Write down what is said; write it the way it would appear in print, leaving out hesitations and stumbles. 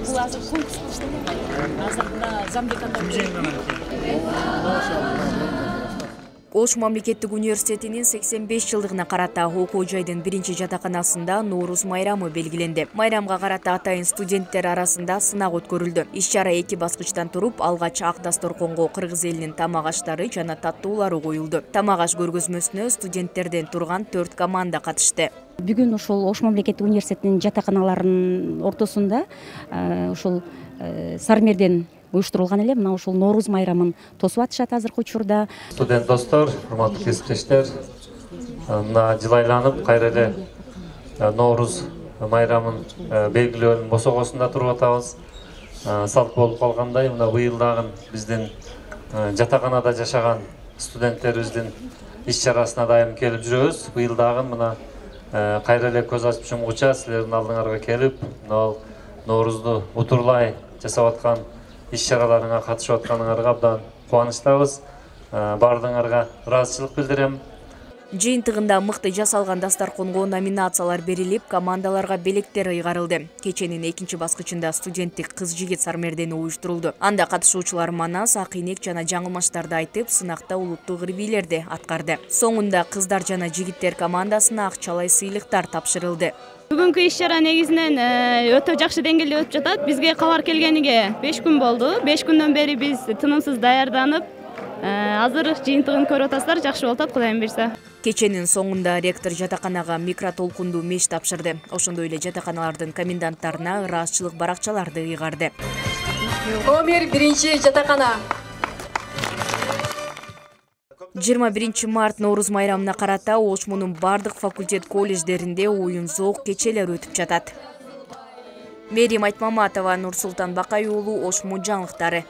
Бул азыр конкурс иштелген. Азыр мына замдекандар. Ош мамлекеттик университетинин 85 жылдыгына карата окуу жайдын биринчи жатаканасында Ноорус майрамы белгиленди. Майрамга карата атайын студенттер арасында сынак өткөрүлдү. Иш-чара эки баскычтан туруп, алгач ак дасторконго кыргыз элинин тамак аштары жана таттуулары коюлду. Тамак аш көргөзмөсүнө студенттерден турган 4 команда катышты. Бүгүн ушул Ош мамлекеттик университетинин жатаканаларынын ортосунда ушул Сармерден уюштурулган эле мына ушул Ноорус майрамын тосуп атышат азыркы учурда. Студент достор, урматтуу кесиптештер, мына жыл айланып кайра эле Ноорус майрамын белгилөөнүн босогосунда туруп атабыз. Салт болуп калгандай, мына быйыл дагы биздин жатаканада жашаган студенттерибиздин иш-чарасына дайым келип жүрөбүз. Быйыл дагы мына кайра эле көз ачып жумгуча силердин алдыңарга келип, Ноорузду утурлай жасап аткан иш-чараларыңа катышып атканыңарга абдан кубанычтабыз. Бардыңарга ыраазычылык билдирем. Жыйынтыгында мыкты жасалган дастарконго номинациялар берилип, командаларга белектер ыйгарылды. Кеченин экинчи баскычында студенттик кыз-жигит Сармердени уюштурулду. Анда катышуучулар манас, ак-ийнек жана жаңылмаштарды айтып, сынакта улуттук ирбийлерди аткарды. Соңунда кыздар жана жигиттер командасына акчалай сыйлыктар тапшырылды. Бүгүнкү иш-чара негизинен өтө жакшы деңгээлде өтүп жатат. Бизге кабар келгениге 5 күн болду. 5 күндөн бери биз тынымсыз даярданып, азыр жыйынтыгын көрүп атасыздар, жакшы болуп атат, Кудайым буйрса. Кеченин соңунда ректор жатаканага микротолкундуу меш тапшырды. Ошондой эле жатаканалардын коменданттарына ыраазычылык баракчаларды ыйгарды. Номер 1 жатакана. 21 март Ноорус майрамына карата Ошмунун бардык факультет колледждеринде оюн-зоок кечелер өтүп жатат. Мерим Айтмаматова, Нурсултан Бакай уулу, Ошмун жаңылыктары.